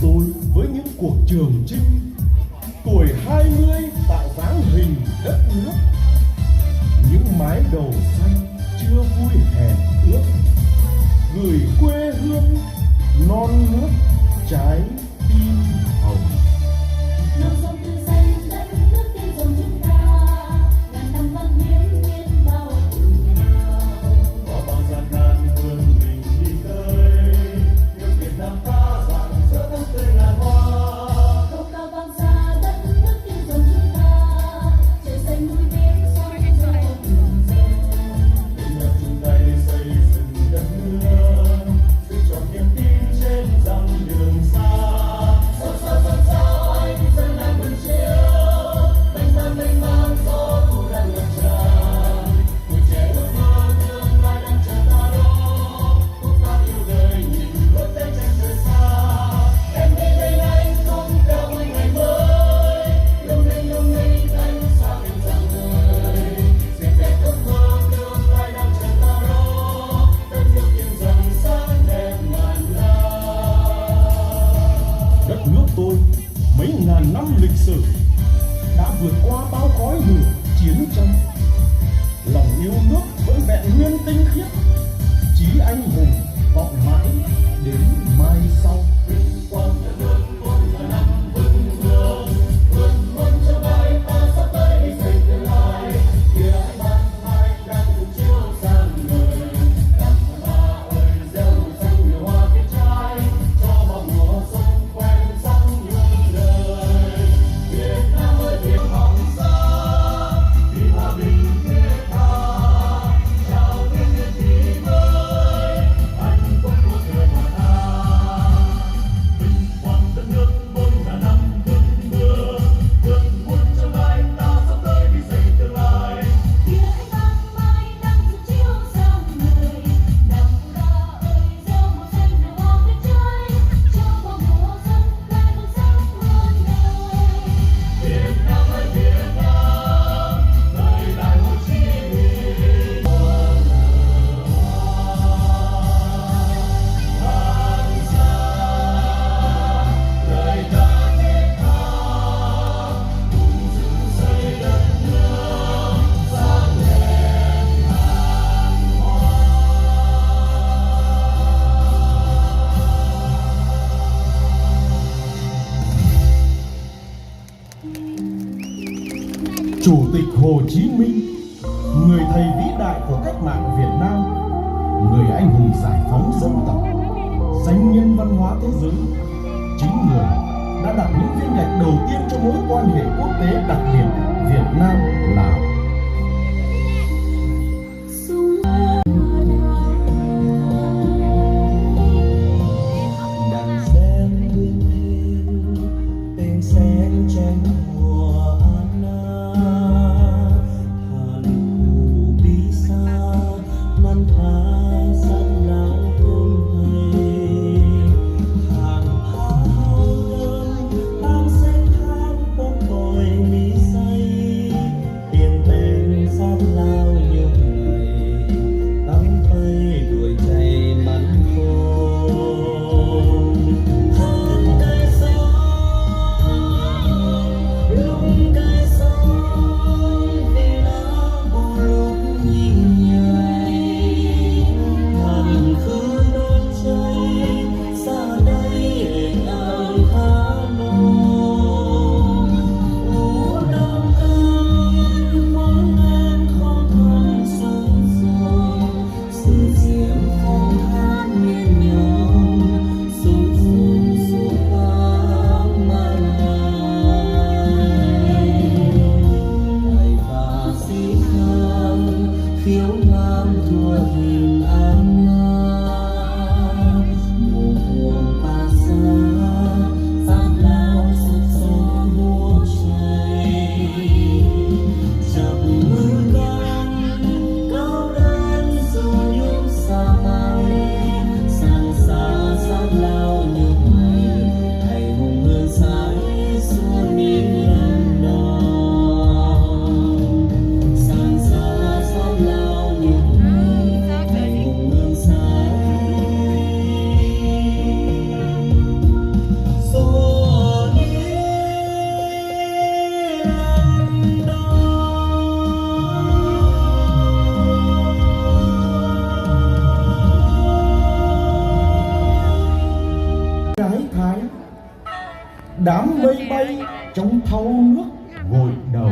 tôi với những cuộc trường chinh. Tuổi 20 tạo dáng hình đất nước, những mái đầu xanh chưa vui hẹn ước, gửi quê hương non nước trái tim hồng. Non sông tươi xanh đất nước tiên dòng chúng ta, ngàn năm văn hiến biết bao tự hào. Có bao gian nan vươn mình đi tới, nước Việt Nam ta rạng rỡ thắm tươi ngàn hoa. Câu ca vang xa đất nước tiên dòng chúng ta, trời xanh núi biếc soi dòng đường dần. Đến nhau chung tay xây dựng đất nước, giữ trọn niềm tin trên dặm đường xa. Sao sao anh dân đang bừng chiều, mênh mang gió thu đang ngập tràn. Tuổi trẻ ước mơ tương lai đang chờ ta đó, khúc ca yêu đời nhìn bước tới chân trời xa. Em đi bên anh không theo một ngày mới, lung linh anh sao em dặm người. Dệt đẹp ước mơ tương lai đang chờ ta đó, đất nước yên dần sáng đẹp ngàn năm. Đất nước tôi mấy ngàn năm lịch sử đã vượt qua bao khói lửa chiến tranh. Lòng yêu nước vẫn vẹn nguyên tinh khiết, chí anh hùng vọng mãi đến mai sau. Quang đất nước muôn ngàn năm vững vàng, vươn muôn cho mai ta sắp tới đi xây tương lai. Kìa hai ban hai đang cùng chiếu sang người, năm ba ơi gieo xanh nhiều hoa kết trái, cho bao mùa xuân quen sắc muôn đời. Việt Nam ơi Việt Hoàng sa, vì hòa bình thiết tha, chào thiên niên kỷ mới, hạnh phúc của người của ta. Vinh quang đất nước muôn ngàn năm vững bước, vượt muôn chông gai ta sắp tới đi xây tương lai. Kìa anh ban mai đang rực chiếu sang người, đầm ra ơi gieo màu xanh nở hoa kết trái, cho bao mùa xuân lại bừng sáng muôn đời. Việt Nam ơi Việt Nam, thời đại Hồ Chí Minh. Hoàng sa, đời ta thiết tha, cùng dựng xây đất nước sáng đẹp ngàn hoa. Chủ tịch Hồ Chí Minh, người thầy vĩ đại của cách mạng Việt Nam, người anh hùng giải phóng dân tộc, danh nhân văn hóa thế giới, chính người đã đặt những viên gạch đầu tiên cho mối quan hệ quốc tế đặc biệt Việt Nam Lào. Đàn sen nguyên thiên, tên sen tranh mùa Anna, thàn phù bi xa, năm tháng săn lão ôm hay, hàng pháo lớn, hàng xanh thang bóng còi mi say, tiền tên sát lao nhiều người, tắm phơi đuổi chạy mắn khôn. Hơn cây sông, lung cây sông, vì lá bù lúc nhìn nhảy, hàn khứ đốt cháy, xa đây hình ảnh Hà Nội. Ú đông cơn, mong em không còn xuống dòng, sự diễm phong hát miên nhon, sung sung suốt tháng năm ngày. Đại và sĩ khang, khiếu nam thua hiền an nga, mùa buồn ta xa, giáp lao sức sống múa cháy. Chập mưa căng, cao đen dù nhung xa mây, sang xa sát lao như mây, thầy hùng hương sái xuân miền lâm non. Sang xa sát lao như mây, thầy hùng hương sái. đám mây bay trong thau nước gội đầu.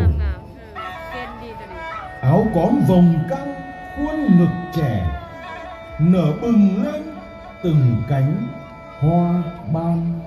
Áo cóm vòng căng khuôn ngực trẻ, nở bừng lên từng cánh hoa ban.